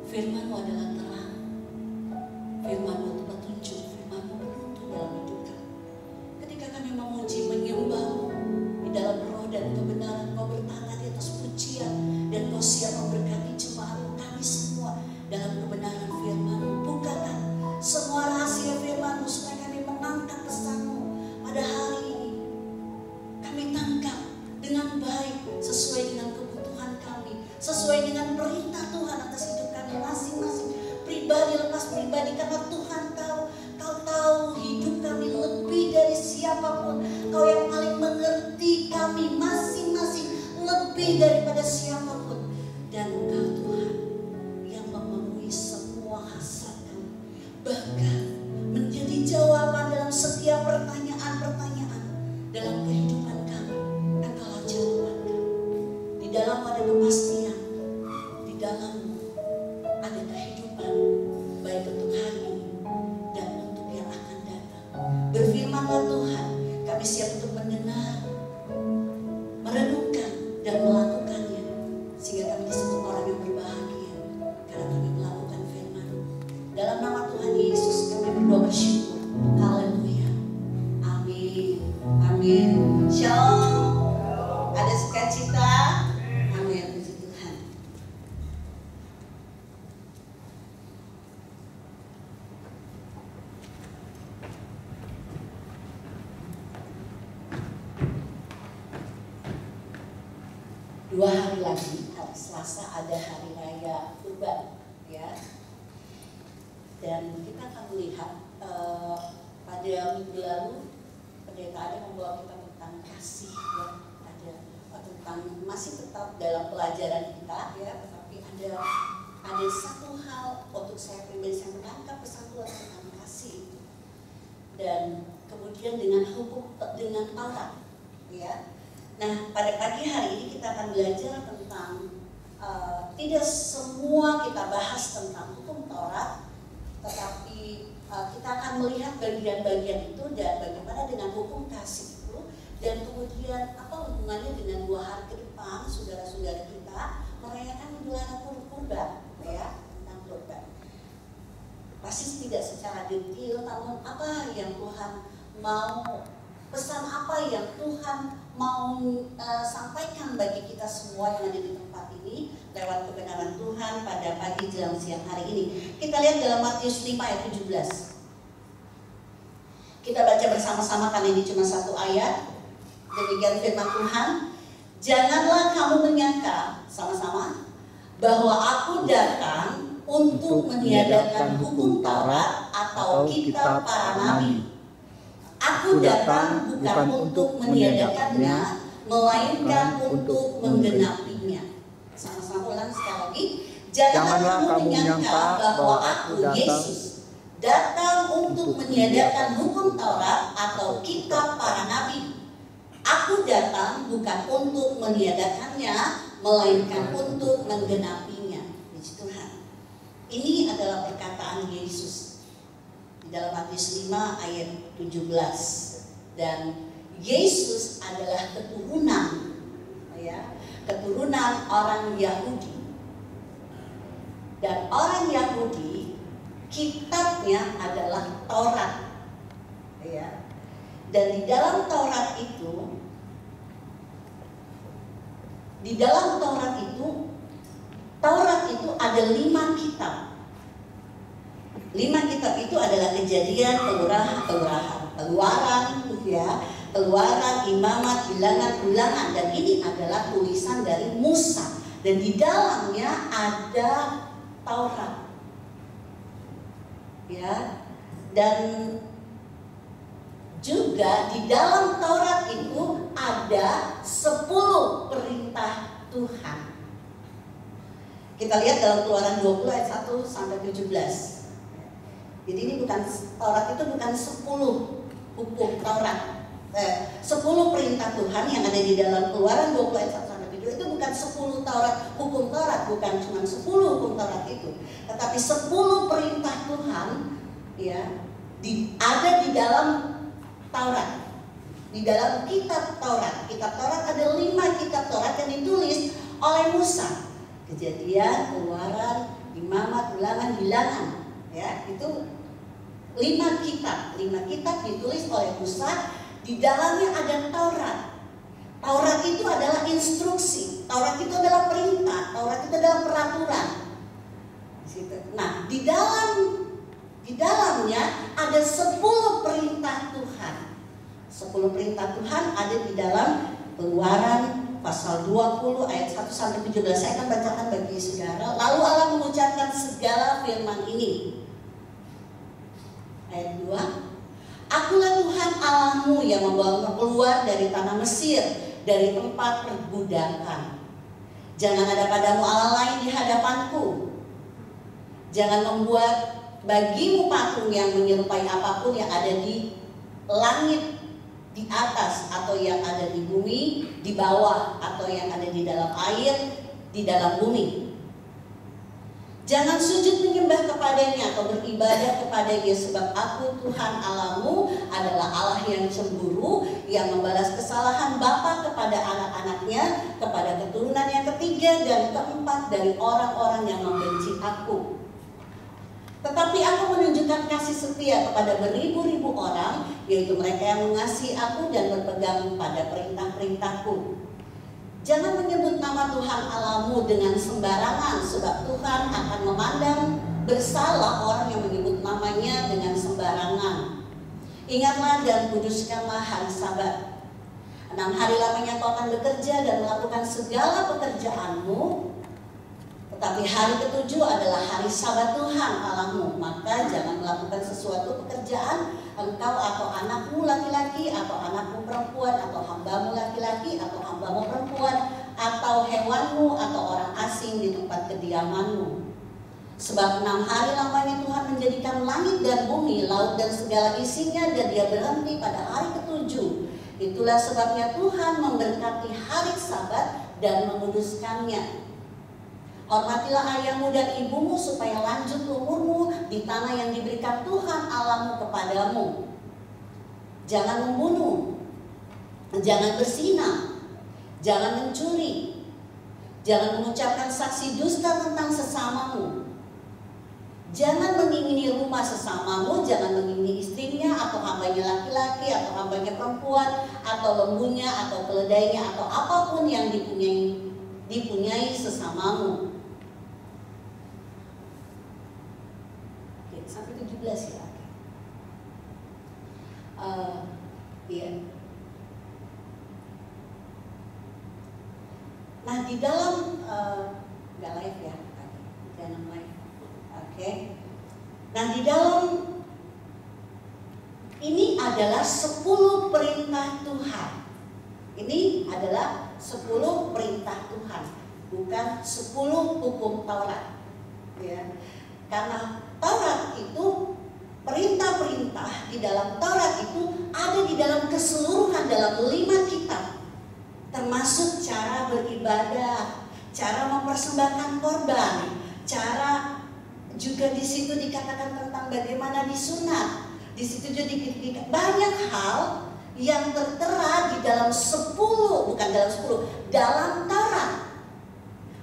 Firman-Mu adalah terang, Firman-Mu itu petunjuk, Firman-Mu penuntun dalam hidup kami. Ketika kami memuji, menyembah-Mu di dalam roh dan kebenaran, Kau bertata di atas pujian, dan Kau siap memberkati jemaat-Mu kami semua dalam kebenaran Firman-Mu. Bukakan semua rahasia Firman-Mu supaya kami menangkap pesan-Mu pada hari ini. Kami tangkap dengan baik sesuai dengan kebutuhan kami, sesuai dengan perintah Tuhan atas hidup kami masing-masing, pribadi lepas pribadi, karena Tuhan tahu, Kau tahu hidup kami lebih dari siapapun. Kau yang paling mengerti kami masing-masing lebih daripada siapapun, dan Kau Tuhan yang memenuhi semua hasrat kami, bahkan menjadi jawaban dalam setiap pertanyaan-pertanyaan dalam kehidupan kami. Engkaulah jawaban kami. Di dalam ada kepastian, di dalam ada kehidupan, baik untuk hari ini dan untuk yang akan datang. Berfirman-Lah Tuhan, kami siap untuk mendengar, merenungkan dan melakukannya, sehingga kami disebut orang yang berbahagia karena kami melakukan firman. Dalam nama Tuhan Yesus kami berdoa bersyukur. Haleluya. Amin. Amin. Shalom. Ada sukacita. Amin. Puji Tuhan. Dua hari lagi, hari Selasa ada hari raya Kurban, ya. Dan kita akan melihat pada minggu lalu pendeta ada membawa kita tentang kasih, ya. Ada tentang, masih tetap dalam pelajaran kita, ya, tetapi ada satu hal untuk saya pribadi yang menangkap pesan Tuhan tentang kasih itu. Dan kemudian dengan hukum, dengan Taurat, ya. Nah, pada pagi hari ini kita akan belajar tentang tidak semua kita bahas tentang hukum Taurat, tetapi kita akan melihat bagian-bagian itu dan bagaimana dengan hukum kasih itu, dan kemudian apa hubungannya dengan 2 hari ke depan saudara-saudara kita merayakan Idul Adha Kurban, ya, tentang kurban. Pasti tidak secara detail, namun apa yang Tuhan mau, pesan apa yang Tuhan mau sampaikan bagi kita semua yang ada di tempat ini lewat kebenaran Tuhan pada pagi jelang siang hari ini. Kita lihat dalam Matius 5 ayat 17. Kita baca bersama-sama karena ini cuma satu ayat. Demikian firman Tuhan. Janganlah kamu menyangka, sama-sama, bahwa aku datang untuk meniadakan hukum Taurat atau kitab para nabi. Aku datang bukan untuk meniadakannya, melainkan untuk menggenapinya. Sama-sama ulang sekali lagi. Janganlah kamu menyangka bahwa aku Yesus datang untuk meniadakan hukum Taurat atau kitab para nabi. Aku datang bukan untuk meniadakannya, melainkan untuk menggenapinya. Puji Tuhan. Ini adalah perkataan Yesus di dalam Matius 5 ayat 17. Dan Yesus adalah keturunan, ya, keturunan orang Yahudi. Dan orang Yahudi kitabnya adalah Taurat, ya. Dan di dalam Taurat itu, Taurat itu ada 5 kitab. 5 kitab itu adalah Kejadian, Keluaran, ya, Keluaran, Imamat, Bilangan, Ulangan, dan ini adalah tulisan dari Musa. Dan di dalamnya ada Taurat, ya. Dan juga di dalam Taurat itu ada 10 perintah Tuhan. Kita lihat dalam Keluaran 20 ayat 1 sampai 17. Jadi ini bukan, Taurat itu bukan 10 hukum Taurat, 10 perintah Tuhan yang ada di dalam Keluaran 20 ayat 1 sampai 7 itu bukan 10 Taurat, hukum Taurat, bukan cuma 10 hukum Taurat itu, tetapi 10 perintah Tuhan, ya, ada di dalam Taurat, di dalam kitab Taurat. Kitab Taurat ada 5 kitab Taurat yang ditulis oleh Musa. Kejadian, Keluaran, Imamat, Ulangan, Bilangan, ya, itu 5 kitab ditulis oleh Musa. Di dalamnya ada Taurat. Taurat itu adalah instruksi, Taurat itu adalah perintah, Taurat itu adalah peraturan. Nah, di dalamnya ada 10 perintah Tuhan. 10 perintah Tuhan ada di dalam Keluaran pasal 20 ayat 1 sampai 17. Saya akan bacakan bagi saudara. Lalu Allah mengucapkan segala firman ini. Ayat 2. Akulah Tuhan Allahmu yang membawamu keluar dari tanah Mesir, dari tempat perbudakan. Jangan ada padamu Allah lain di hadapanku. Jangan membuat bagimu patung yang menyerupai apapun yang ada di langit di atas, atau yang ada di bumi di bawah, atau yang ada di dalam air di dalam bumi. Jangan sujud menyembah kepadanya atau beribadah kepadanya, sebab aku Tuhan Allahmu adalah Allah yang cemburu, yang membalas kesalahan bapa kepada anak-anaknya, kepada keturunan yang ketiga dan keempat dari orang-orang yang membenci aku. Tetapi aku menunjukkan kasih setia kepada beribu-ribu orang, yaitu mereka yang mengasihi aku dan berpegang pada perintah-perintahku. Jangan menyebut nama Tuhan Allahmu dengan sembarangan, sebab Tuhan akan memandang bersalah orang yang menyebut namanya dengan sembarangan. Ingatlah dan kuduskanlah hari Sabat. 6 hari lamanya kau akan bekerja dan melakukan segala pekerjaanmu. Tetapi hari ke-7 adalah hari Sabat Tuhan Allahmu. Maka jangan melakukan sesuatu pekerjaan, engkau atau anakmu laki-laki, atau anakmu perempuan, atau hambamu laki-laki, atau hambamu perempuan, atau hewanmu, atau orang asing di tempat kediamanmu. Sebab 6 hari lamanya Tuhan menjadikan langit dan bumi, laut dan segala isinya, dan dia berhenti pada hari ke-7. Itulah sebabnya Tuhan memberkati hari Sabat dan menguduskannya. Hormatilah ayahmu dan ibumu supaya lanjut umurmu di tanah yang diberikan Tuhan Allahmu kepadamu. Jangan membunuh, jangan berzina, jangan mencuri, jangan mengucapkan saksi dusta tentang sesamamu. Jangan mengingini rumah sesamamu, jangan mengingini istrinya atau hambanya laki-laki atau hambanya perempuan atau lembunya atau keledainya atau apapun yang dipunyai sesamamu. Oke, sampai 17 ya. Iya. Nah, di dalam nggak live ya, jangan live. Oke. Nah, di dalam ini adalah 10 perintah Tuhan. Ini adalah 10 perintah Tuhan, bukan 10 hukum Taurat. Ya. Karena Taurat itu, perintah-perintah di dalam Taurat itu ada di dalam keseluruhan dalam 5 kitab. Termasuk cara beribadah, cara mempersembahkan korban, cara juga di situ dikatakan tentang bagaimana disunat. Di situ juga banyak hal yang tertera di dalam 10, bukan dalam 10, dalam Taurat.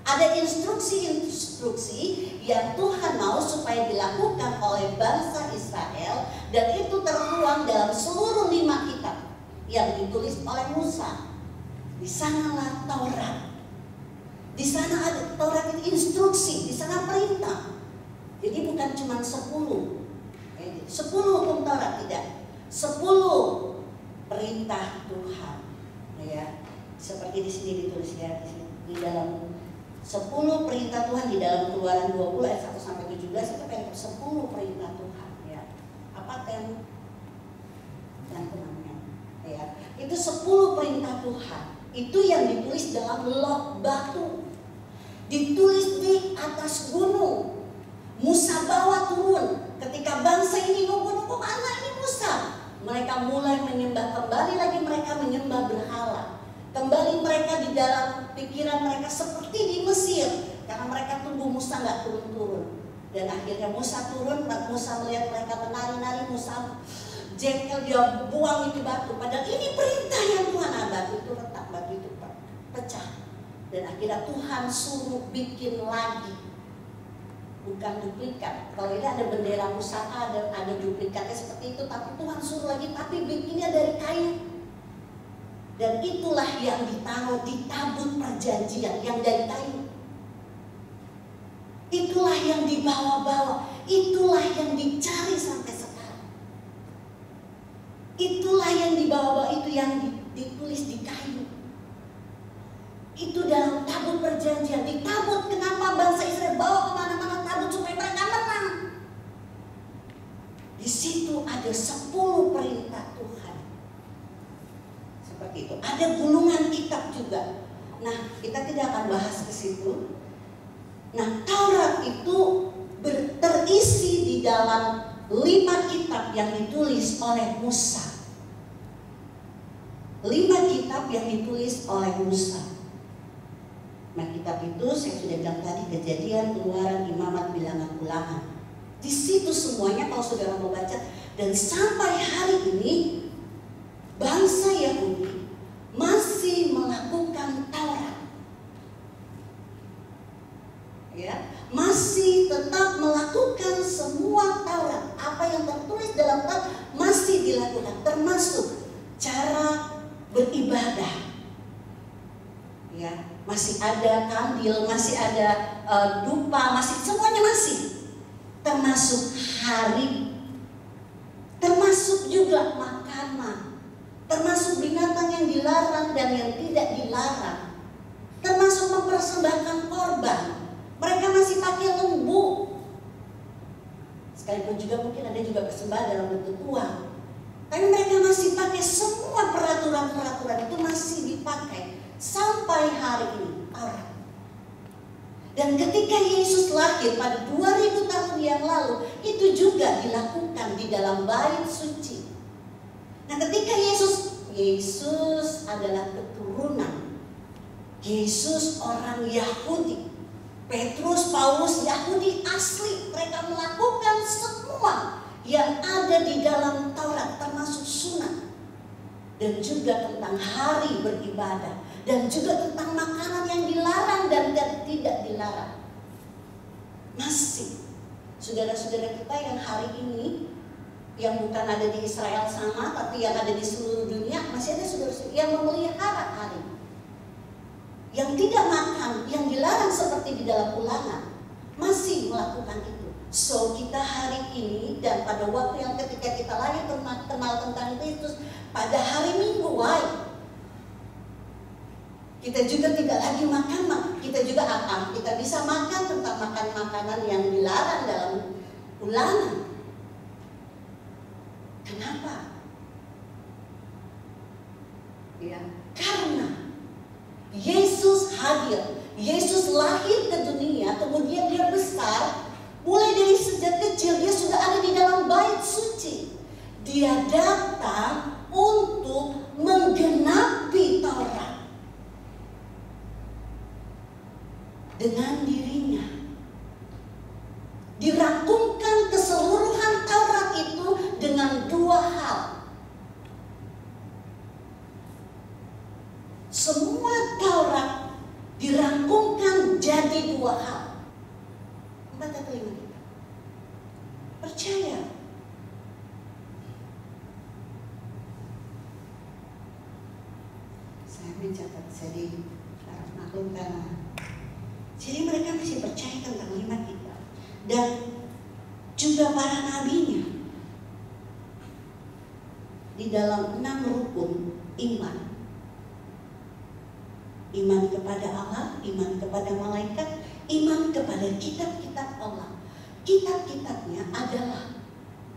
Ada instruksi-instruksi yang Tuhan mau supaya dilakukan oleh bangsa Israel, dan itu tertuang dalam seluruh 5 kitab yang ditulis oleh Musa. Di sanalah Taurat. Di sana ada Taurat itu instruksi, di sana perintah. Jadi bukan cuma 10 hukum Taurat, tidak. 10 perintah Tuhan. Ya. Seperti di sini ditulis ya, di dalam 10 perintah Tuhan di dalam Keluaran 20 ayat 1 sampai 17 itu kan 10 perintah Tuhan ya. Apa ten namanya? Ya. Itu 10 perintah Tuhan. Itu yang ditulis dalam log batu. Ditulis di atas gunung. Musa bawa turun. Ketika bangsa ini nunggu-nunggu mana ini Musa? Mereka mulai menyembah, kembali lagi mereka menyembah berhala. Kembali mereka di dalam pikiran mereka seperti di Mesir, karena mereka tunggu Musa nggak turun-turun. Dan akhirnya Musa turun, Musa melihat mereka menari-nari, Musa jengkel, dia buang itu batu. Padahal ini perintah yang Tuhan, batu itu retak, batu itu pecah. Dan akhirnya Tuhan suruh bikin lagi, bukan duplikat. Kalau ini ada bendera Pusaka, ada duplikatnya seperti itu, tapi Tuhan suruh lagi, tapi bikinnya dari kayu. Dan itulah yang ditaruh di tabut perjanjian yang dari kayu. Itulah yang dibawa-bawa, itulah yang dicari sampai sekarang. Itulah yang dibawa-bawa, itu yang ditulis di kayu. Itu dalam tabut perjanjian. Di tabut, kenapa bangsa Israel bawa kemana-mana tabut supaya mereka menang? Di situ ada 10 perintah Tuhan. Seperti itu. Ada gulungan kitab juga. Nah, kita tidak akan bahas ke situ. Nah, Taurat itu terisi di dalam 5 kitab yang ditulis oleh Musa. 5 kitab yang ditulis oleh Musa. Nah, kitab itu saya sudah bilang tadi, Kejadian, Keluaran, Imamat, Bilangan, Ulangan. Di situ semuanya kalau saudara mau baca. Dan sampai hari ini bangsa Yahudi masih melakukan Taurat. Ya, masih tetap melakukan semua Taurat. Apa yang tertulis dalam Taurat masih dilakukan, termasuk cara beribadah. Ya, masih ada kandil, masih ada dupa, masih semuanya masih. Termasuk hari, termasuk juga makanan, termasuk binatang yang dilarang dan yang tidak dilarang, termasuk mempersembahkan korban. Mereka masih pakai lembu. Sekalipun juga mungkin ada juga persembahan dalam bentuk uang. Tapi mereka masih pakai semua peraturan-peraturan itu masih dipakai sampai hari ini. Taurat. Dan ketika Yesus lahir pada 2000 tahun yang lalu, itu juga dilakukan di dalam bait suci. Nah, ketika Yesus adalah keturunan. Yesus orang Yahudi. Petrus, Paulus, Yahudi asli. Mereka melakukan semua yang ada di dalam Taurat, termasuk sunat. Dan juga tentang hari beribadah. Dan juga tentang makanan yang dilarang dan tidak dilarang. Masih saudara-saudara kita yang hari ini, yang bukan ada di Israel sama, tapi yang ada di seluruh dunia, masih ada saudara-saudara yang memelihara hari, yang tidak makan, yang dilarang seperti di dalam Ulangan, masih melakukan itu. So kita hari ini dan pada waktu yang ketika kita lagi kenal tentang Kristus, pada hari Minggu, kita juga tidak lagi makan, kita juga kita bisa makan tentang makan makanan yang dilarang dalam Ulangan. Kenapa? Ya, karena Yesus hadir, Yesus lahir ke dunia, kemudian dia besar. Mulai dari sejak kecil dia sudah ada di dalam bait suci. Dia datang untuk menggenapi Taurat dengan dirinya. Dirangkumkan keseluruhan Taurat itu dengan 2 hal. Semua Taurat dirangkumkan jadi 2 hal. 4 atau 5 kita percaya. Saya mencatat, jadi harus maklumkan. Jadi mereka masih percaya tentang 5 kitab dan juga para nabinya. Di dalam 6 rukun iman. Iman kepada Allah, iman kepada malaikat, iman kepada kitab-kitab Allah. Kitab-kitabnya adalah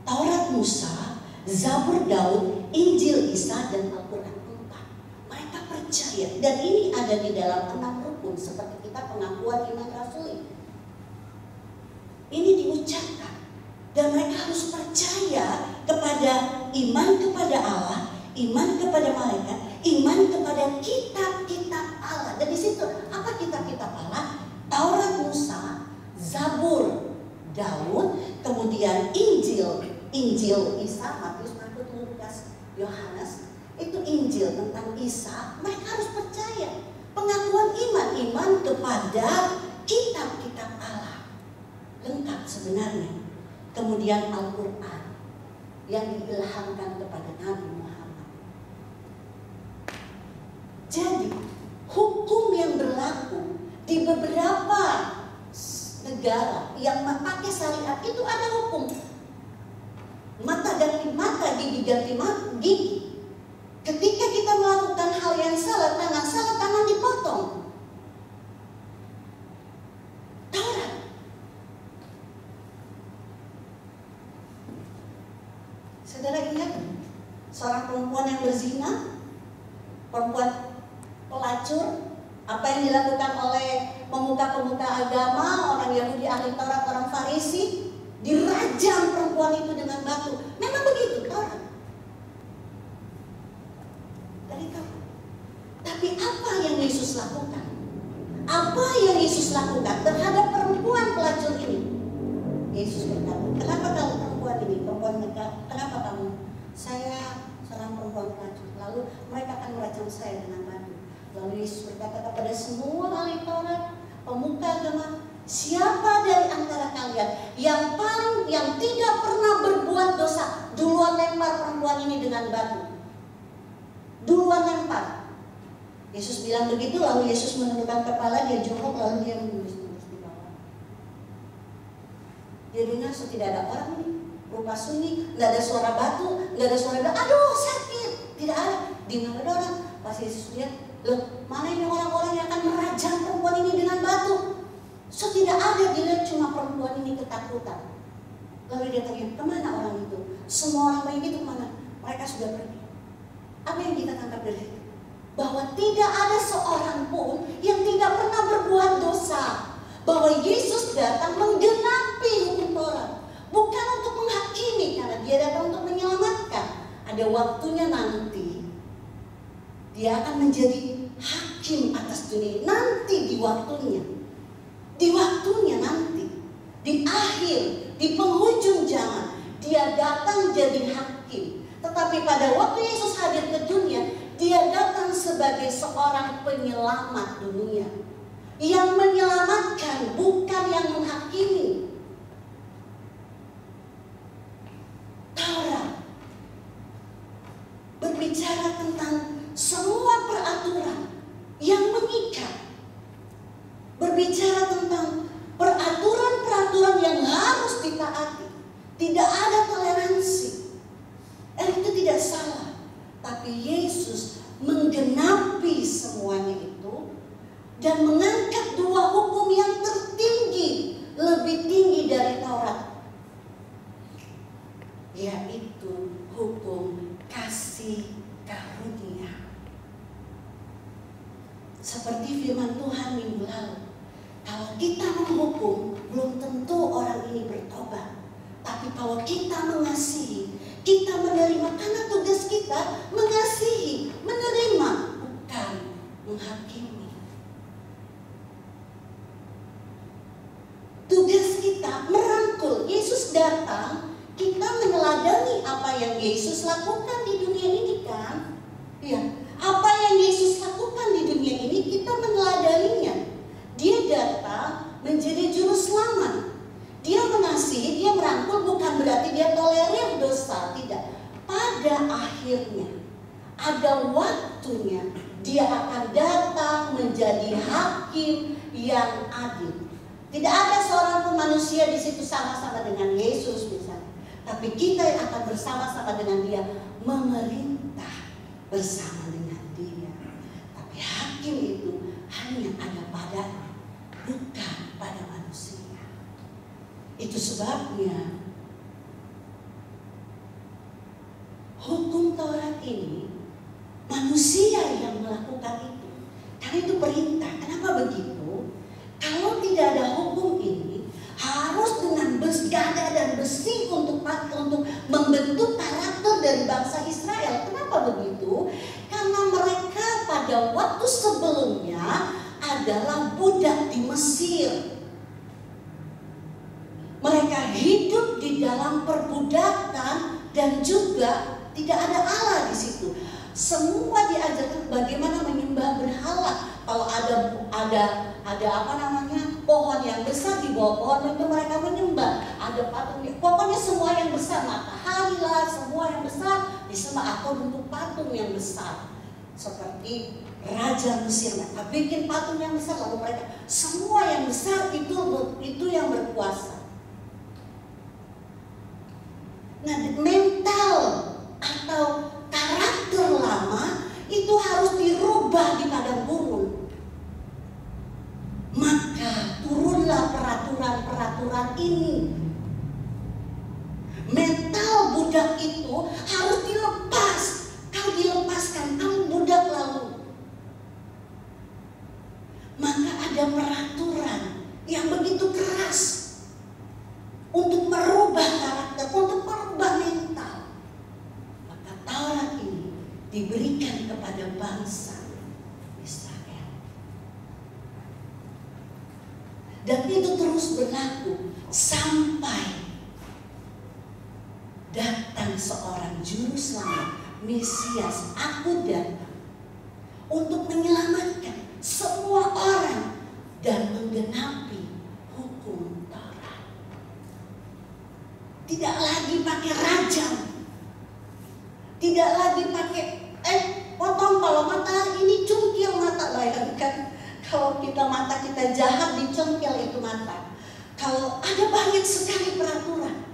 Taurat Musa, Zabur Daud, Injil Isa, dan Al-Quran 4. Mereka percaya, dan ini ada di dalam 6 rukun seperti kita pengakuan iman rasuli. Ini diucapkan dan mereka harus percaya kepada iman kepada Allah, iman kepada malaikat, iman kepada kitab-kitab Allah. Dan di situ apa kitab-kitab Allah? Taurat Musa, Zabur Daud, kemudian Injil Isa, Matius, Markus, Lukas, Yohanes. Itu Injil tentang Isa. Mereka harus percaya Pengakuan iman kepada kitab-kitab Allah. Lengkap sebenarnya. Kemudian Al-Quran yang diilhamkan kepada Nabi Muhammad. Jadi hukum yang berlaku di beberapa negara yang memakai syariat itu ada hukum mata ganti mata, gigi ganti gigi. Ketika kita melakukan hal yang salah tangan dipotong. Taurat. Saudara ingat seorang perempuan yang berzina, perempuan pelacur, apa yang dilakukan oleh pemuka-pemuka agama, orang Yahudi, ahli Taurat, orang Farisi, dirajam perempuan itu dengan batu. Memang begitu Taurat. Dari kamu. Tapi apa yang Yesus lakukan? Apa yang Yesus lakukan terhadap perempuan pelacur ini? Yesus berkata, kenapa kamu perempuan ini, perempuan mereka, kenapa kamu? Saya seorang perempuan pelacur. Lalu mereka akan merajam saya dengan batu. Lalu Yesus berkata kepada semua ahli Taurat, pemuka agama, siapa dari antara kalian yang tidak pernah berbuat dosa, duluan lempar perempuan ini dengan batu. Duluan lempar. Yesus bilang begitu, lalu Yesus menundukkan kepala, dia jongkok, lalu dia menembus di bawah. Dia dengar tidak ada orang ini, rupa sunyi, nggak ada suara batu, nggak ada suara aduh sakit, tidak ada. Di mana ada orang? Pas Yesus lihat, loh, mana ini orang-orang yang akan merajam perempuan ini dengan batu? Tidak ada, dilihat cuma perempuan ini ketakutan. Lalu dia tanya, kemana orang itu? Semua orang baik itu kemana? Mereka sudah pergi. Apa yang kita tangkap dari situ? Bahwa tidak ada seorang pun yang tidak pernah berbuat dosa. Bahwa Yesus datang menggenapi hukum Taurat. Bukan untuk menghakimi, karena dia datang untuk menyelamatkan. Ada waktunya nanti dia akan menjadi hakim atas dunia. Nanti di waktunya. Di waktunya nanti. Di akhir, di penghujung zaman, dia datang jadi hakim. Tetapi pada waktu Yesus hadir ke dunia, dia datang sebagai seorang penyelamat dunia. Yang menyelamatkan, bukan yang menghakimi. Taurat berbicara tentang semua peraturan yang mengikat. Berbicara tentang peraturan-peraturan yang harus ditaati. Tidak ada toleransi. Itu tidak salah. Tapi Yesus menggenapi semuanya itu dan mengangkat dua hukum yang tertinggi, lebih tinggi dari Taurat, yaitu hukum kasih karunia. Seperti firman Tuhan minggu lalu, kalau kita menghukum, belum tentu orang ini bertobat. Tapi kalau kita mengasihi, kita menerima, karena tugas kita mengasihi, menerima, bukan menghakimi. Tugas kita merangkul. Yesus datang, kita meneladani apa yang Yesus lakukan di dunia ini, kan? Ya, apa yang Yesus lakukan di dunia ini kita meneladaninya. Dia datang menjadi juru selamat. Dia mengasihi, dia merangkul, bukan berarti dia tolerir dosa, tidak. Pada akhirnya, ada waktunya dia akan datang menjadi hakim yang adil. Tidak ada seorang pun manusia di situ sama-sama dengan Yesus misalnya. Tapi kita yang akan bersama-sama dengan dia, memerintah bersama dengan dia. Tapi hakim itu hanya ada padanya, bukan pada manusia. Itu sebabnya hukum Taurat ini manusia yang melakukan itu. Karena itu perintah. Kenapa begitu? Kalau tidak ada hukum ini, harus dengan gada dan besi untuk membentuk karakter dari bangsa Israel. Kenapa begitu? Karena mereka pada waktu sebelumnya adalah budak di Mesir. Mereka hidup di dalam perbudakan dan juga tidak ada Allah di situ. Semua diajarkan bagaimana menyembah berhala, Kalau ada apa namanya, pohon yang besar, di bawah pohon itu mereka menyembah. Ada patung, pokoknya semua yang besar, matahari lah, semua yang besar disembah atau bentuk patung yang besar. Seperti Raja Mesir, mereka bikin patung yang besar, lalu mereka semua yang besar itu yang berkuasa. Nah, mental atau karakter lama itu harus dirubah di padang gurun. Maka turunlah peraturan-peraturan ini. Mental budak itu harus dilepas. Kau dilepaskan, kamu budak lalu. Maka ada peraturan yang begitu keras untuk merubah karakter, untuk merubah mental. Maka Taurat ini diberikan kepada bangsa Israel. Dan itu terus berlaku sampai datang seorang juru selamat, Mesias, Aku datang untuk menyelamatkan semua orang dan menggenapi hukum Taurat. Tidak lagi pakai rajam, tidak lagi pakai potong kalau mata ini cungkil mata, bayangkan kalau mata kita jahat dicongkel itu mata. Kalau ada banyak sekali peraturan,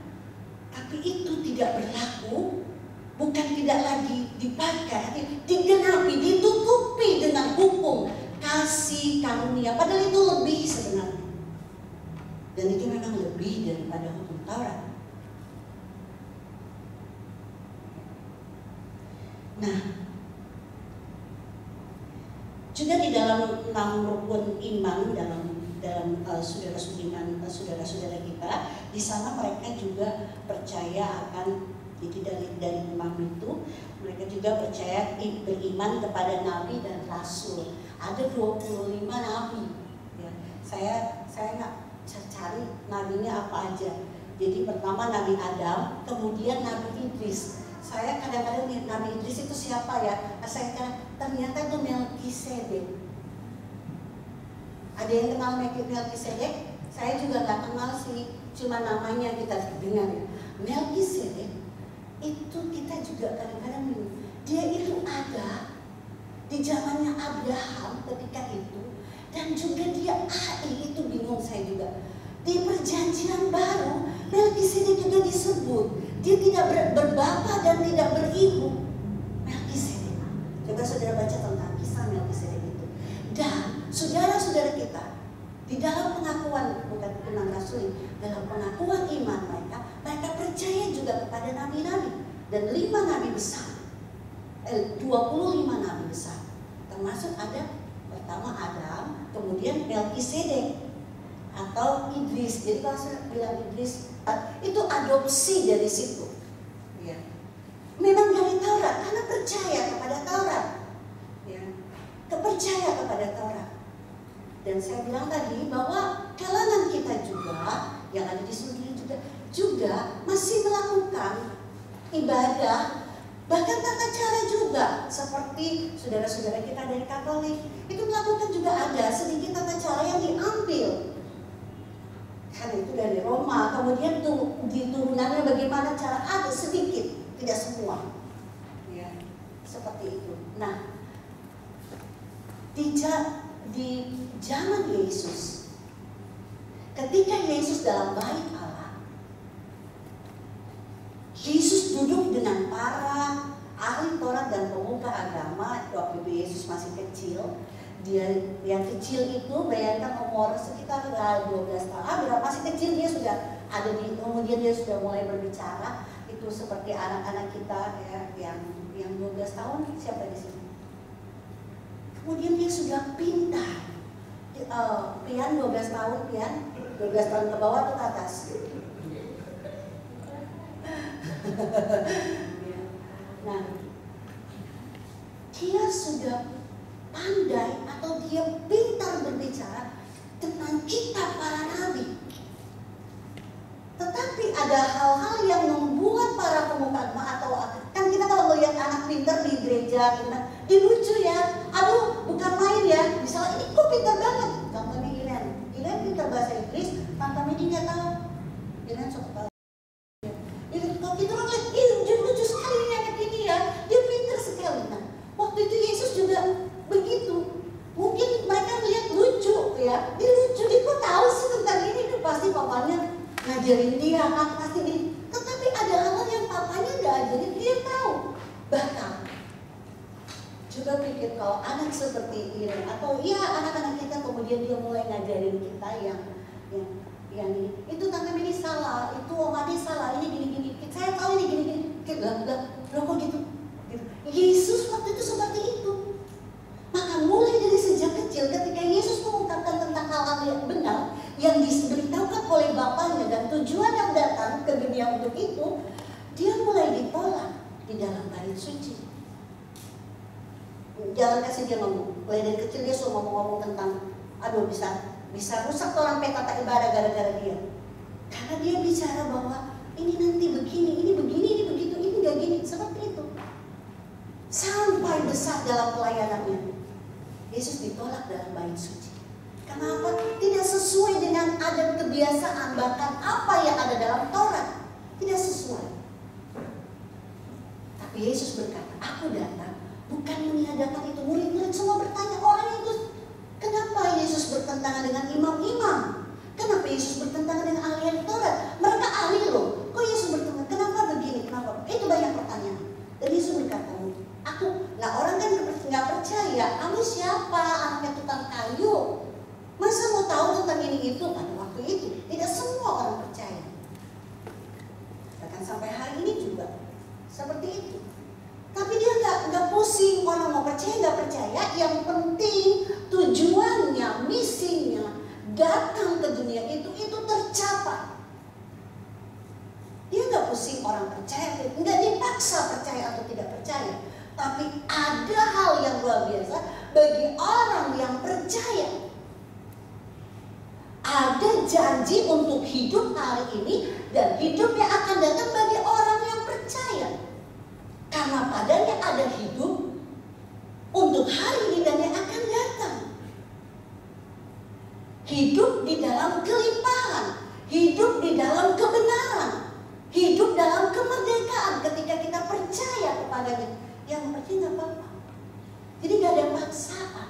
tapi itu tidak berlaku, bukan tidak lagi dipakai, digenapi, ditutupi dengan hukum kasih karunia, padahal itu lebih sebenarnya. Dan itu memang lebih daripada hukum Taurat. Nah, juga di dalam 6 rukun iman, dalam saudara-saudara kita, di sana mereka juga percaya akan itu dari imam itu, mereka juga percaya beriman kepada nabi dan rasul. Ada 25 nabi. Ya, saya nggak cari nabinya apa aja. Jadi pertama Nabi Adam, kemudian Nabi Idris. Saya kadang-kadang Nabi Idris itu siapa ya? Saya ternyata itu Melkisedek. Ada yang kenal Melkisedek? Saya juga nggak kenal sih, cuma namanya kita dengar ya. Melkisedek itu kita juga kadang-kadang dia itu ada di zamannya Abraham ketika itu, dan juga dia itu bingung saya juga. Di perjanjian baru Melkisedek juga disebut. Dia tidak berbapa dan tidak beribu. Melkisedek. Coba saudara baca tentang kisah Melkisedek itu. Dan saudara-saudara kita di dalam pengakuan, bukan penang rasuli, dalam pengakuan iman mereka percaya juga kepada nabi-nabi. Dan 5 nabi besar, 25 nabi besar, termasuk ada pertama Adam, kemudian Melkisedek atau Idris. Jadi kalau saya bilang Idris itu adopsi dari situ, ya. Memang dari Taurat, karena percaya kepada Taurat, ya. Kepercaya kepada Taurat. Dan saya bilang tadi bahwa kalangan kita juga yang ada di seluruh dunia juga masih melakukan ibadah, bahkan tata cara juga seperti saudara-saudara kita dari Katolik itu melakukan juga ada sedikit tata cara yang diambil. Karena itu dari Roma, kemudian di turunannya bagaimana cara, ada sedikit, tidak semua, ya, seperti itu. Nah, di zaman Yesus, ketika Yesus dalam bait Allah, Yesus duduk dengan para ahli Taurat dan pemuka agama. Waktu itu Yesus masih kecil. Dia yang kecil itu bayangkan umur sekitar 12 tahun. Masih kecil dia sudah ada kemudian dia sudah mulai berbicara. Itu seperti anak-anak kita ya, yang 12 tahun siapa di sini? Kemudian dia sudah pintar. Pian 12 tahun, Pian 12 tahun ke bawah atau ke atas? Nah, dia sudah pandai atau dia pintar berbicara tentang kitab para nabi. Tetapi ada hal-hal yang membuat para pemuka agama atau kan kita kalau melihat anak pintar di gereja, dia lucu ya. Aduh, bukan main ya. Misalnya ini kok pintar banget, contohnya Iren pintar bahasa Inggris, Tante Medi nggak tahu. Iren sok tahu. Kalau kita orang lihat, lucu sekali ini anak ini ya, dia pintar sekali. Nah, waktu itu Yesus juga begitu. Mungkin mereka lihat lucu ya, dia lucu, dia kok tahu sih tentang ini, itu pasti papanya ngajarin dia kan, pasti gini. Tetapi ada hal yang papanya nggak ajarin, dia tahu. Bahkan coba pikir kalau anak seperti Iren atau ya anak-anak kita kemudian dia mulai ngajarin kita yang ini, itu Tante Mini salah, itu Om Ade salah, ini gini-gini, saya tahu ini gini-gini, loh kok gitu? Yesus waktu itu seperti itu. Maka mulai dari sejak kecil ketika Yesus mengungkapkan tentang hal-hal yang benar yang diberitahukan oleh Bapaknya dan tujuan yang datang ke dunia untuk itu, dia mulai ditolak di dalam bait suci. Jangan kasih dia ngomong. Mulai dari kecil dia suka ngomong-ngomong tentang, aduh bisa rusak orang peta tak ibadah gara-gara dia. Karena dia bicara bahwa ini nanti begini, ini begini, ini begitu, ini gak gini, seperti itu. Sampai besar dalam pelayanannya, Yesus ditolak dalam bait suci. Kenapa? Tidak sesuai dengan adat kebiasaan, bahkan apa yang ada dalam Taurat. Tidak sesuai. Tapi Yesus berkata, aku datang bukan meniadakan itu. Murid-murid semua bertanya, orang itu kenapa Yesus bertentangan dengan imam-imam? Kenapa Yesus bertentangan dengan ahli Taurat? Mereka ahli loh. Kok Yesus bertentangan? Kenapa begini? Kenapa? Itu banyak pertanyaan. Dan Yesus berkata, nah orang kan nggak percaya. Kamu siapa? Anaknya tukang kayu. Masa mau tahu tentang ini itu? Pada waktu itu tidak semua orang percaya. Bahkan sampai hari ini juga seperti itu. Tapi dia nggak pusing orang mau percaya nggak percaya. Yang penting tujuannya, misinya datang ke dunia itu tercapai. Dia nggak pusing orang percaya, nggak dipaksa percaya atau tidak percaya. Tapi ada hal yang luar biasa bagi orang yang percaya. Ada janji untuk hidup hari ini dan hidup yang akan datang bagi orang yang percaya. Karena padanya ada hidup untuk hari ini dan yang akan datang. Hidup di dalam kelimpahan, hidup di dalam kebenaran, hidup dalam kemerdekaan ketika kita percaya kepadanya. Yang percaya nggak apa-apa. Jadi nggak ada paksaan.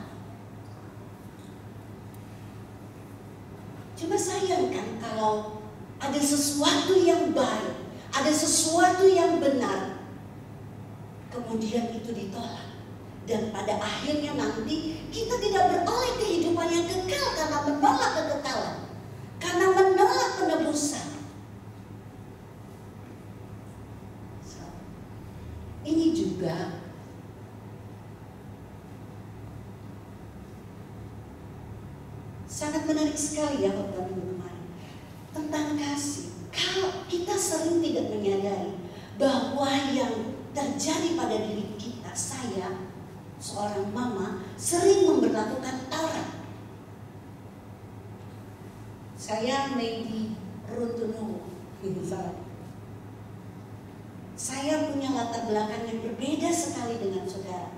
Coba sayangkan kalau ada sesuatu yang baik, ada sesuatu yang benar, kemudian itu ditolak. Dan pada akhirnya nanti kita tidak beroleh kehidupan yang kekal karena menolak kekekalan, karena menolak penebusan. Ini juga sangat menarik sekali ya khotbah minggu kemarin tentang kasih. Kalau kita sering tidak menyadari bahwa yang terjadi pada diri kita, saya seorang mama sering memberlakukan Taurat. Saya maybe runtuh misalnya. Saya punya latar belakang yang berbeda sekali dengan saudara.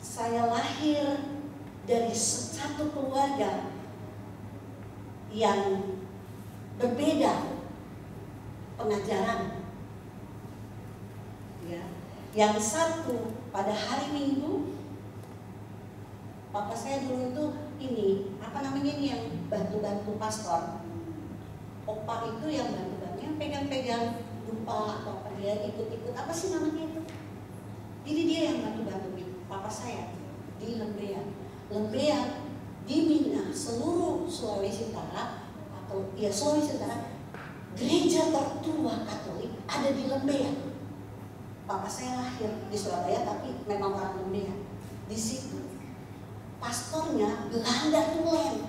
Saya lahir dari satu keluarga yang berbeda pengajaran. Ya. Yang satu pada hari Minggu, papa saya dulu itu ini, apa namanya ini yang bantu-bantu pastor. Opa itu yang bantu-bantu, yang pegang-pegang lupa atau apa, dia ikut-ikut, apa sih namanya itu? Jadi dia yang bantu-bantu papa saya di Lembean di Mina, seluruh Sulawesi Utara atau ya Sulawesi Utara, gereja tertua Katolik ada di Lembean. Papa saya lahir di Surabaya tapi memang orang Lembean. Di situ pastornya Belanda Tulen.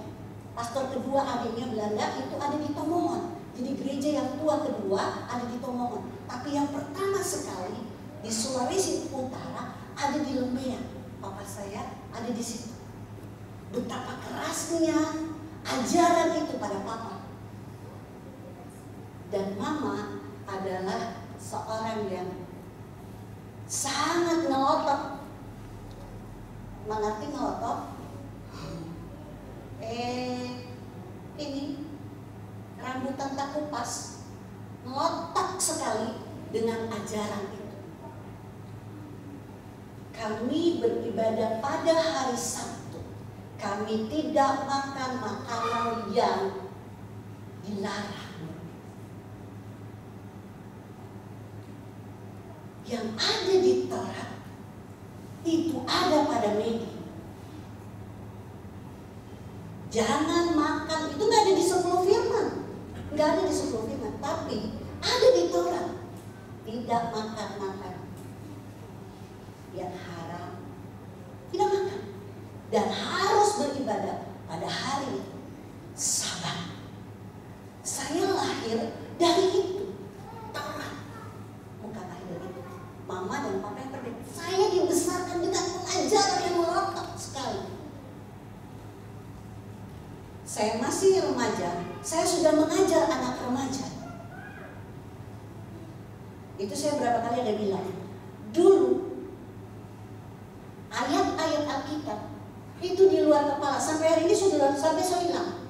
Pastor kedua adiknya Belanda itu ada di Tomohon. Jadi gereja yang tua kedua ada di Tomohon. Tapi yang pertama sekali di Sulawesi Utara ada di Lembean. Papa saya ada di situ. Betapa kerasnya ajaran itu pada papa. Dan mama adalah seorang yang sangat ngelotok mengerti ngelotok? Ini rambutan tak kupas ngelotok sekali dengan ajaran itu. Kami beribadah pada hari Sabtu. Kami tidak makan makanan yang dilarang. Yang ada di Taurat itu ada pada Medi. Jangan makan, itu nggak ada di 10 firman, nggak ada di 10 firman, tapi ada di Taurat. Tidak makan yang haram, tidak makan, dan harus beribadah pada hari Sabat. Saya lahir dari itu, Taurat, bukan lahir dari itu. Mama dan papa yang berbeda. Saya dibesarkan dengan pengajaran yang melekat sekali. Saya masih remaja, saya sudah mengajar anak remaja. Itu saya berapa kali ada bilang. Dulu ayat-ayat Alkitab itu di luar kepala. Sampai hari ini sudah hilang.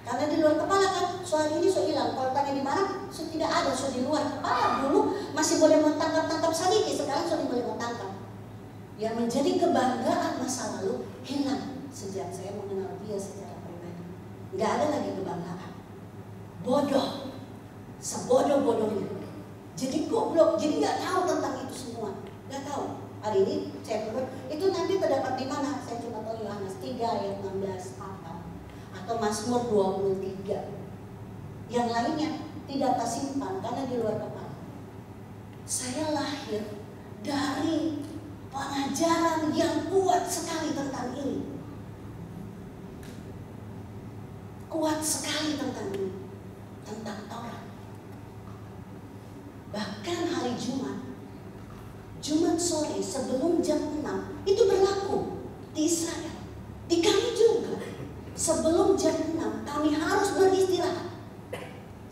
Karena di luar kepala kan, soal ini sudah hilang. Kalau tanya di mana, sudah tidak ada, sudah di luar kepala. Dulu masih boleh tangkap sadiki, sekarang sudah boleh tangkap. Yang menjadi kebanggaan masa lalu hilang sejak saya mengenal dia secara pribadi. Nggak ada lagi kebanggaan. Bodoh, sebodoh-bodohnya. Jadi goblok, jadi nggak tahu tentang itu semua, nggak tahu. Hari ini saya berpikir itu nanti terdapat di mana? Saya cuma tahu Yohanes 3 ayat 16 atau Mazmur 23. Yang lainnya tidak tersimpan karena di luar kepala. Saya lahir dari pengajaran yang kuat sekali tentang ini. Kuat sekali tentang ini, tentang Taurat. Bahkan hari Jumat sore sebelum jam 6 itu berlaku di Israel. Di kami juga. Sebelum jam 6 kami harus beristirahat.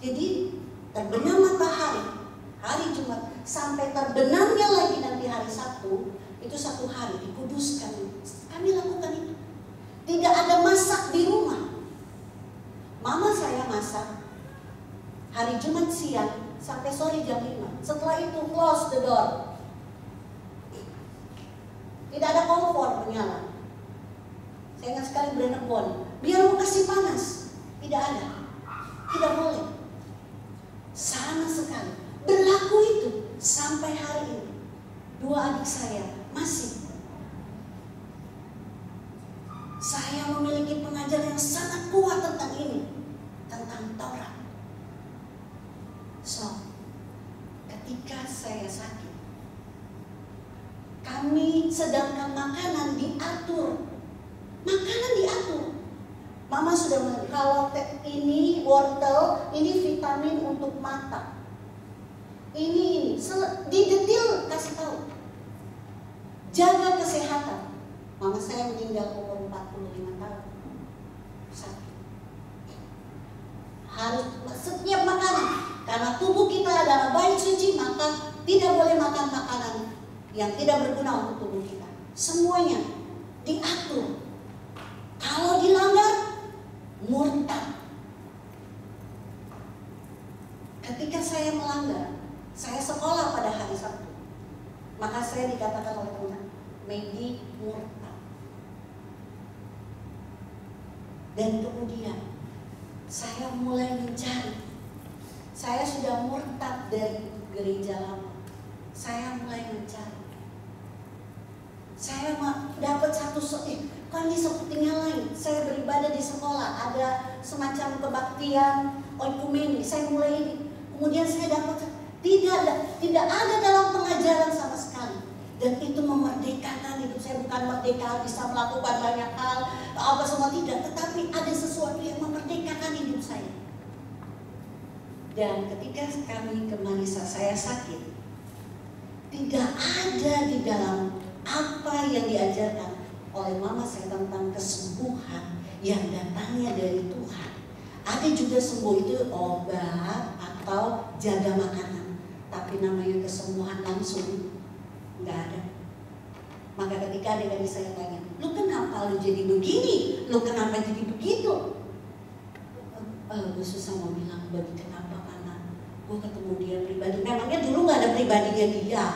Jadi terbenam matahari hari Jumat sampai terbenamnya lagi nanti hari Sabtu, itu 1 hari dikuduskan. Kami lakukan itu. Tidak ada masak di rumah. Mama saya masak hari Jumat siang sampai sore jam 5. Setelah itu close the door. Tidak ada kompor menyala. Saya ingat sekali Brenebon. Biar mau kasih panas. Tidak ada. Tidak boleh. Sama sekali. Berlaku itu sampai hari ini. 2 adik saya masih. Saya memiliki pengajaran yang sangat kuat tentang ini. Tentang Taurat. So, ketika saya sakit, kami sedangkan makanan diatur. Makanan diatur. Mama sudah kalau ini wortel, ini vitamin untuk mata. Ini didetil kasih tahu. Jaga kesehatan. Mama saya meninggal umur 45 tahun. Sakit. Harus setiap makanan. Karena tubuh kita adalah bait suci, maka tidak boleh makan makanan yang tidak berguna untuk tubuh kita. Semuanya diatur. Kalau dilanggar, murtad. Ketika saya melanggar, saya sekolah pada hari Sabtu, maka saya dikatakan oleh Tuhan, Maggie murtad. Dan kemudian saya mulai mencari. Saya sudah murtad dari gereja lama. Saya mulai mencari. Saya dapat kan ini sepertinya lain. Saya beribadah di sekolah, ada semacam kebaktian oikumeni. Saya mulai ini. Kemudian saya dapat tidak ada dalam pengajaran sama sekali. Dan itu memerdekakan hidup saya. Bukan merdeka bisa melakukan banyak hal, apa semua tidak. Tetapi ada sesuatu yang memerdekakan hidup saya. Dan ketika kami kemarin saya sakit, tidak ada di dalam apa yang diajarkan oleh mama saya tentang kesembuhan yang datangnya dari Tuhan. Ada juga sembuh itu obat atau jaga makanan, tapi namanya kesembuhan langsung nggak ada. Maka ketika adik-adik saya tanya, lu kenapa lu jadi begini? Lu kenapa jadi begitu? Gue susah mau bilang bagi kenapa, karena gue ketemu dia pribadi. Memangnya dulu gak ada pribadinya dia.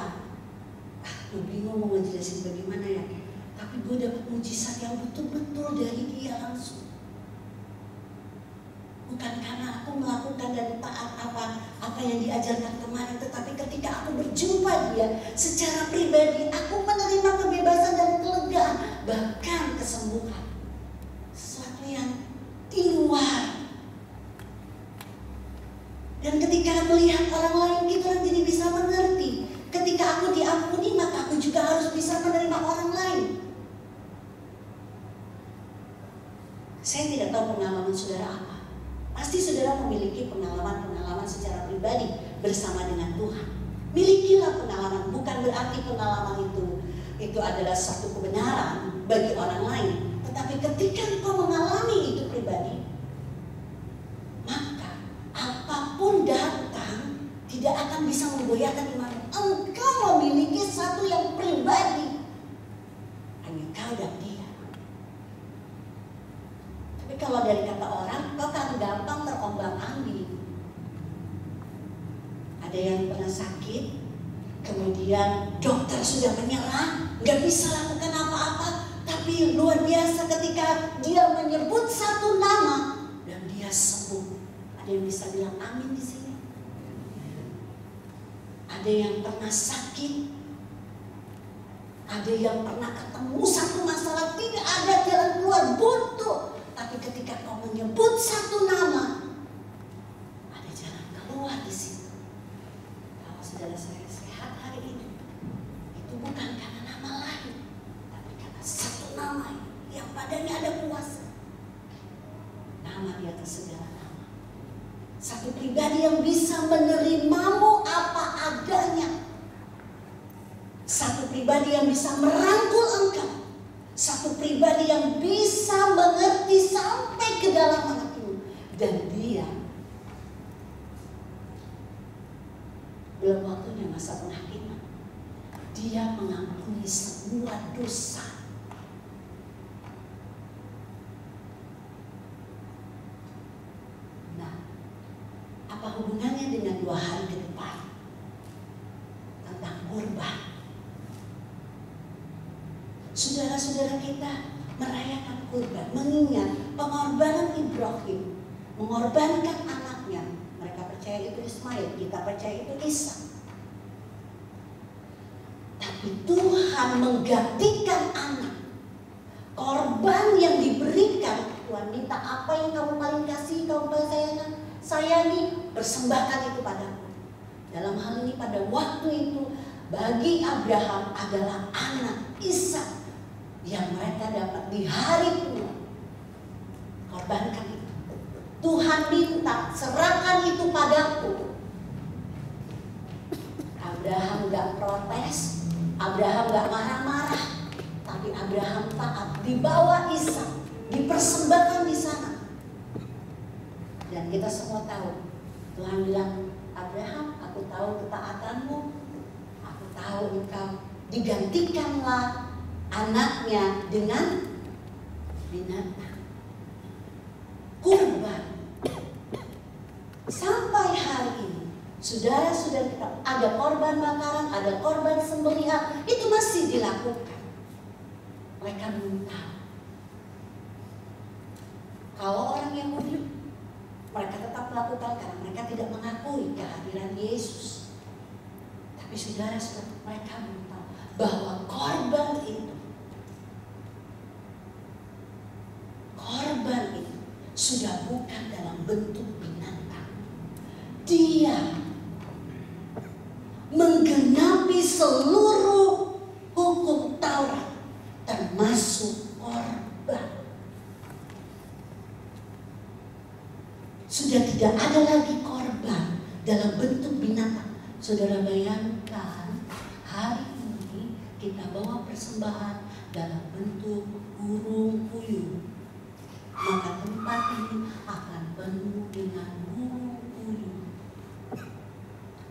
Gue bingung mau ngejelasin bagaimana ya. Tapi gue dapat mujizat yang betul-betul dari dia langsung. Bukan karena aku melakukan dan taat apa yang diajarkan kemarin, tetapi ketika aku berjumpa dia secara pribadi, aku menerima kebebasan dan kelegaan, bahkan kesembuhan. Sesuatu yang di luar. Dan ketika melihat orang lain, kita orang jadi bisa mengerti. Ketika aku diampuni, maka aku juga harus bisa menerima orang lain. Saya tidak tahu pengalaman saudara apa. Pasti saudara memiliki pengalaman-pengalaman secara pribadi bersama dengan Tuhan. Milikilah pengalaman, bukan berarti pengalaman itu adalah satu kebenaran bagi orang lain. Tetapi ketika engkau mengalami itu pribadi, maka apapun datang tidak akan bisa menggoyahkan iman. Engkau memiliki satu yang pribadi, hanya kau dan dia. Tapi kalau dari kata orang, kau kan gampang terombang-ambing. Ada yang pernah sakit, kemudian dokter sudah menyerah, nggak bisa lakukan apa-apa, tapi luar biasa ketika dia menyebut satu nama dan dia sembuh. Ada yang bisa bilang amin di sini? Ada yang pernah sakit, ada yang pernah ketemu satu masalah, tidak ada jalan keluar, buntu. Tapi ketika kau menyebut satu nama, ada jalan keluar di situ. Kalau saudara saya sehat hari ini, itu bukan karena nama lain, tapi karena satu nama yang padanya ada kuasa. Nama di atas segala nama. Satu pribadi yang bisa menerimamu apa adanya. Satu pribadi yang bisa merangkul engkau. Satu pribadi yang bisa mengerti sampai ke dalam hatimu. Dan dia belum waktunya masa penghakiman. Dia mengampuni semua dosa. Nah, apa hubungannya dengan 2 hari ke depan? Tentang kurban. Saudara-saudara kita merayakan kurban, mengingat pengorbanan Ibrahim, mengorbankan anaknya. Mereka percaya itu Ismail, kita percaya itu Ishak. Tapi Tuhan menggantikan anak. Korban yang diberikan, Tuhan minta apa yang kamu paling kasih, kamu paling sayangi, persembahkan itu padaku. Dalam hal ini pada waktu itu bagi Abraham adalah anak Ishak yang mereka dapat di hari tua. Korbankan itu. Tuhan minta, serahkan itu padaku. Abraham gak protes, Abraham gak marah-marah, tapi Abraham taat. Dibawa Ishak, dipersembahkan di sana. Dan kita semua tahu, Tuhan bilang, Abraham, aku tahu ketaatanmu, aku tahu engkau. Digantikanlah anaknya dengan binatang. Kurban. Sampai hari ini, saudara-saudara kita, ada korban bakaran, ada korban sembelihan, itu masih dilakukan. Mereka belum tahu. Kalau orang Yahudi, mereka tetap melakukan karena mereka tidak mengakui kehadiran Yesus. Tapi saudara-saudara, mereka belum tahu bahwa korban itu sudah bukan dalam bentuk binatang. Dia menggenapi seluruh hukum Taurat, termasuk korban. Sudah tidak ada lagi korban dalam bentuk binatang. Saudara bayangkan, hari ini kita bawa persembahan dalam bentuk burung puyuh. Maka tempat ini akan penuh dengan burung puyuh.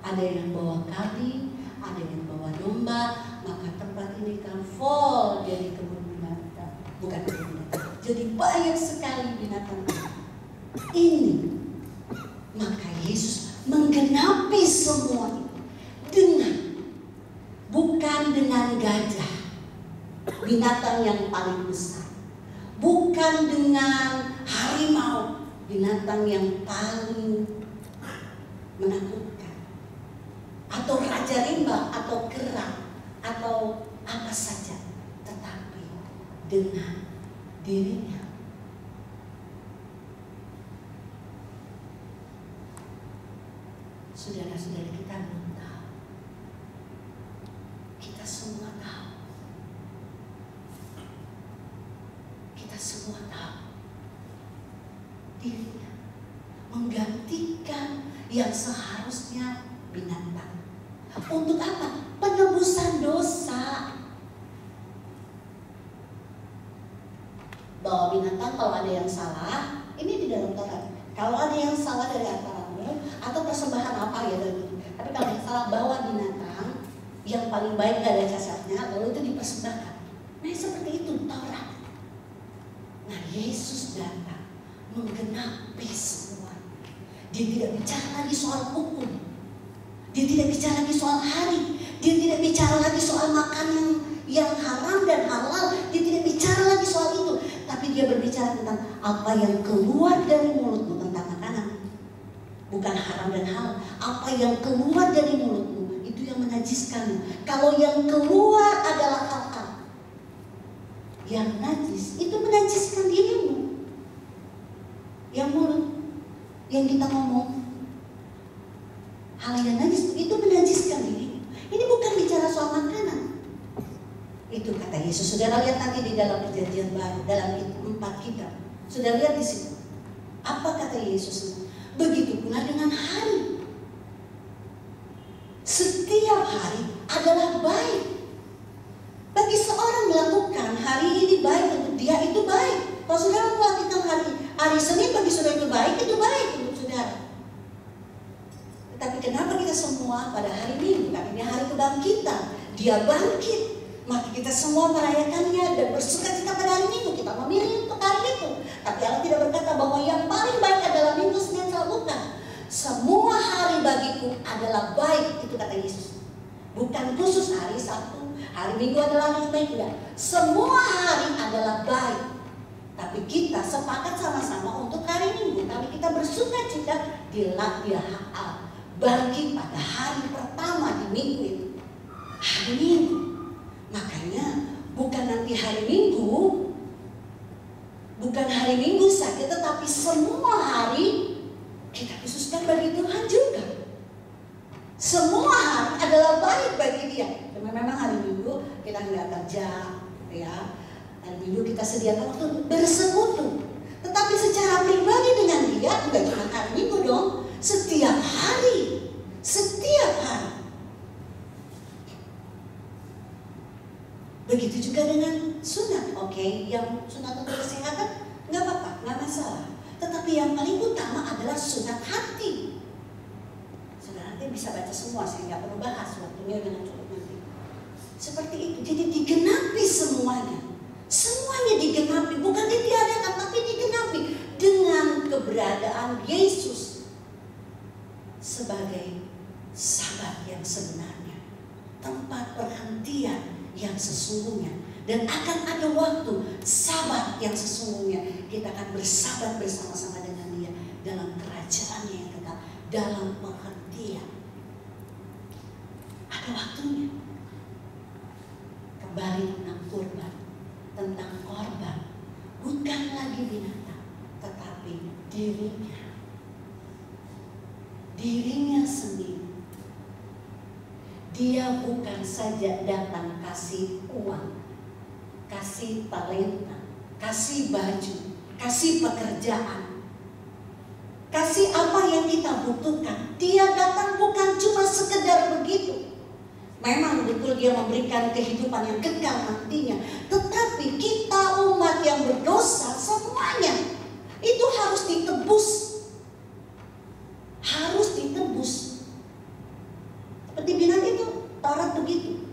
Ada yang bawa kambing, ada yang bawa domba, maka tempat ini memberikan fall dari kebun binatang, bukan kebun binatang. Jadi banyak sekali binatang ini. Maka Yesus menggenapi semua itu dengan, bukan dengan gajah, binatang yang paling besar, bukan dengan harimau, binatang yang paling menakutkan, atau raja rimba, atau kera, atau apa saja, tetapi dengan dirinya. Saudara-saudara, kita belum tahu. Kita semua tahu. Kita semua tahu. Dirinya menggantikan yang seharusnya binatang. Untuk apa? Penebusan dosa. Bahwa binatang kalau ada yang salah, ini di dalam Taurat. Kalau ada yang salah dari antaramu, atau persembahan apa ya dari itu. Tapi kalau yang salah, bawa binatang yang paling baik gak ada cacatnya, lalu itu dipersembahkan. Nah seperti itu Taurat. Nah Yesus datang menggenapi semua. Dia tidak bicara lagi soal hukum. Dia tidak bicara lagi soal hari. Dia tidak bicara lagi soal makanan yang haram dan halal. Dia tidak bicara lagi soal itu. Tapi dia berbicara tentang apa yang keluar dari mulutmu, tentang makanan. Bukan haram dan halal. Apa yang keluar dari mulutmu, itu yang menajiskanmu. Kalau yang keluar adalah hal-hal yang najis, itu menajiskan dirimu. Yang mulut, yang kita ngomong, hal yang najis itu menajiskan dirimu. Ini bukan bicara soal makanan. Itu kata Yesus. Saudara lihat nanti di dalam Perjanjian Baru, dalam 4 kitab. Saudara lihat di situ. Apa kata Yesus? Begitu pula dengan hari. Setiap hari adalah baik. Bagi seorang melakukan hari ini baik untuk dia, itu baik. Kalau saudara melakukan hari Senin bagi saudara itu baik untuk saudara. Tetapi kenapa kita semua pada hari Minggu, karena ini hari kebangkitan, dia bangkit, maka kita semua merayakannya dan bersukacita pada hari Minggu. Kita memilih untuk hari itu. Tapi Allah tidak berkata bahwa yang paling baik adalah Minggu, Senin, Selasa, bukan. Semua hari bagiku adalah baik, itu kata Yesus. Bukan khusus hari Sabtu, hari Minggu adalah yang baik, tidak. Semua hari adalah baik. Tapi kita sepakat sama-sama untuk hari Minggu. Tapi kita bersukacita di bangkit pada hari pertama di minggu itu. Hari Minggu. Makanya bukan nanti hari Minggu saja, tetapi semua hari kita khususkan bagi Tuhan juga. Semua hari adalah baik bagi dia. Memang hari Minggu kita nggak kerja, ya. Hari Minggu kita sediakan waktu bersekutu. Tetapi secara pribadi dengan dia bukan cuma hari Minggu dong. Setiap hari. Begitu juga dengan sunat. Oke, yang sunat untuk kesehatan nggak apa-apa, nggak masalah. Tetapi yang paling utama adalah sunat hati. Saudara nanti bisa baca semua, saya nggak perlu bahas, waktunya dengan cukup nanti. Seperti itu, jadi digenapi semuanya. Semuanya digenapi, bukan ditiadakan, tapi digenapi dengan keberadaan Yesus sebagai Sabat yang sebenarnya, tempat perhentian yang sesungguhnya, dan akan ada waktu Sabat yang sesungguhnya kita akan bersabat bersama-sama dengan Dia dalam kerajaannya yang kekal, dalam penghentian. Ada waktunya. Kembali tentang kurban, tentang korban, bukan lagi binatang, tetapi dirinya sendiri. Dia bukan saja datang kasih uang, kasih talenta, kasih baju, kasih pekerjaan, kasih apa yang kita butuhkan. Dia datang bukan cuma sekedar begitu. Memang betul dia memberikan kehidupan yang kekal nantinya. Tetapi kita umat yang berdosa semuanya itu harus ditebus. Harus ditebus. Seperti bilang itu, Taurat begitu.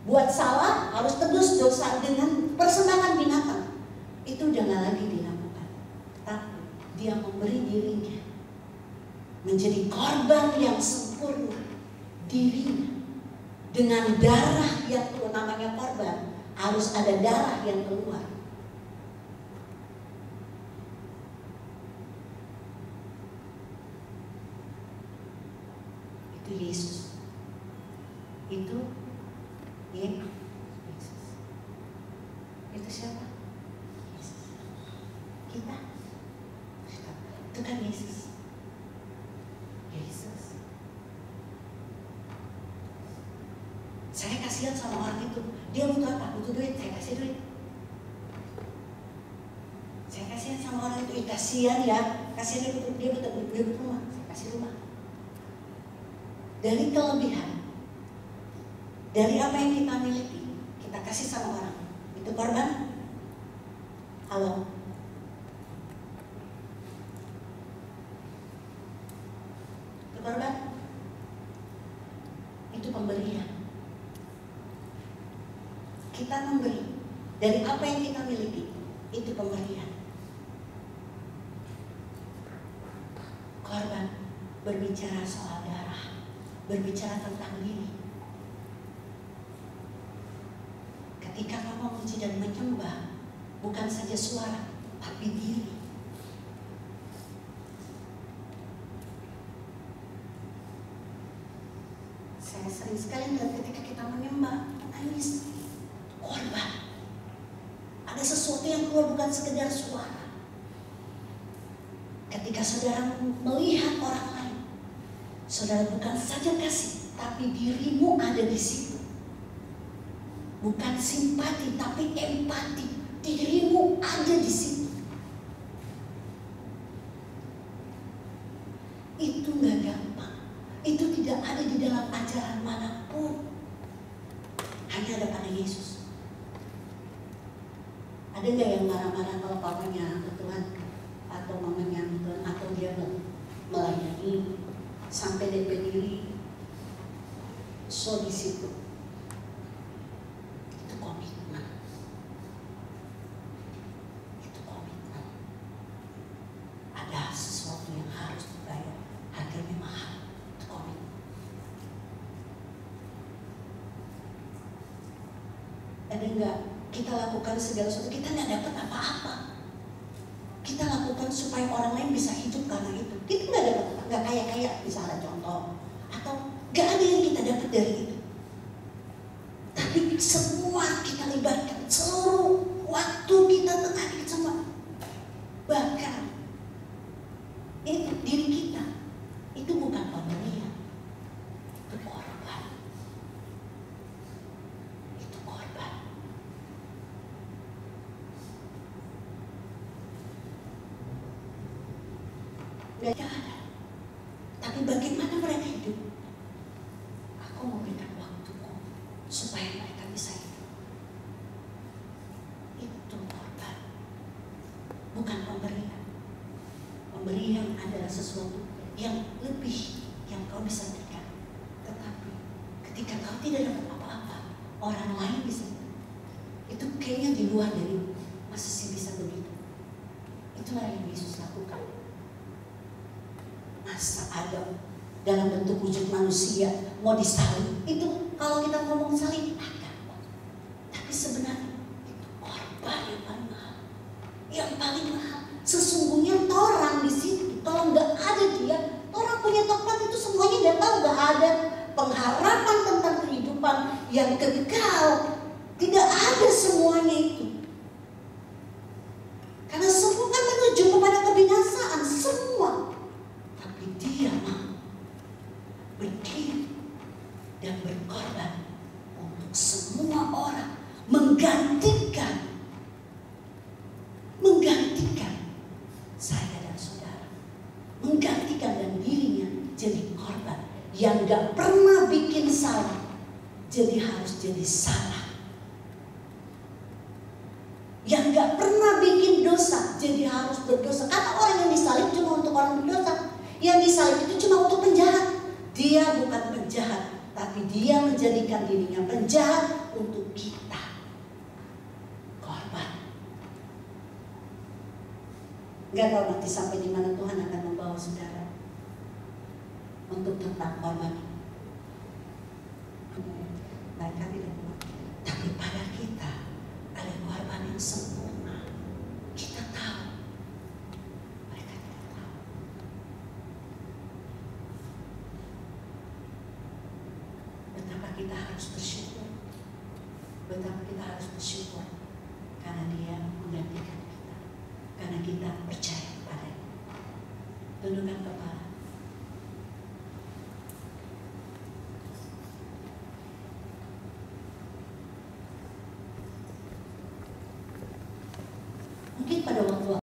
Buat salah harus tebus dosa dengan persembahan binatang. Itu udah gak lagi dilakukan. Tapi dia memberi dirinya menjadi korban yang sempurna. Dirinya dengan darah yang keluar, namanya korban, harus ada darah yang keluar. Itu Yesus. Itu Yesus. Itu siapa? Yesus. Kita. Itu kan Yesus. Yesus. Saya kasihan sama orang itu. Dia butuh apa? Butuh duit. Saya kasih duit. Saya kasihan sama orang itu. Kasihan ya. Kasihan dia butuh rumah. Saya kasih rumah. Dari kelebihan, dari apa yang kita miliki, kita kasih sama orang. Itu korban. Halo. Itu korban. Itu pemberian. Kita memberi dari apa yang kita miliki. Itu pemberian. Korban berbicara soal darah, berbicara tentang diri. Ketika kamu memuji dan menyembah, bukan saja suara, tapi diri. Saya sering sekali melihat ketika kita menyembah, menangis, korban. Ada sesuatu yang keluar, bukan sekedar suara. Ketika saudara melihat orang lain, saudara bukan saja kasih, tapi dirimu ada di situ. Bukan simpati, tapi empati. Dirimu ada di situ. Itu gak gampang. Itu tidak ada di dalam ajaran manapun. Hanya ada pada Yesus. Ada gak yang marah-marah kalau papanya ke Tuhan, atau mamanya ke Tuhan, atau dia melayani sampai DP diri? So di situ. Itu komitmen. Itu komitmen. Ada sesuatu yang harus dibayar, harganya mahal. Itu komitmen. Ada enggak kita lakukan segala sesuatu, kita nggak dapat apa-apa. Kita lakukan supaya orang lain bisa hidup karena itu. Kita nggak dapat, nggak kaya-kaya misalnya contoh, atau nggak ada yang kita dapat dari itu. Tapi semua kita libatkan, seluruh waktu kita, tenaga kita semua, bahkan itu diri kita, itu bukan pemberian, itu korban. Itu korban. Gak ada. Tapi bagaimana mereka hidup? Aku memberikan waktuku supaya mereka bisa hidup. Itu korban. Bukan pemberian. Pemberian adalah sesuatu yang lebih yang kau bisa berikan. Tetapi ketika kau tidak dapat apa-apa, orang lain bisa. Itu kayaknya di luar dari masa sih bisa begitu. Itulah yang Yesus lakukan. Masa ada dalam bentuk wujud manusia mau disalib, itu kalau kita ngomong salib ada, tapi sebenarnya itu korban yang paling mahal. Yang paling mahal sesungguhnya orang di situ. Kalau nggak ada dia, orang punya tempat itu semuanya nggak tahu, nggak ada pengharapan tentang kehidupan yang kekal. Tidak ada semuanya itu. Karena semua kan menuju kepada kebinasaan semua. Dia mau berdiri dan berkorban untuk semua orang, menggantikan saya dan saudara, menggantikan dan dirinya jadi korban yang gak pernah bikin salah, jadi harus jadi salah. Yang gak pernah bikin dosa, jadi harus berdosa. Karena orang yang disalib cuma untuk orang berdosa. Yang disalib itu cuma untuk penjahat. Dia bukan penjahat, tapi dia menjadikan dirinya penjahat untuk kita korban. Gak tahu nanti sampai di mana Tuhan akan membawa saudara untuk tentang korban ini. Mereka tidak kuat, tapi pada kita ada korban yang sempurna. Kita tahu, mereka tidak tahu. Betapa kita harus bersyukur, betapa kita harus bersyukur karena Dia menggantikan kita, karena kita percaya padanya. Tundukkan kepala. Mungkin pada waktu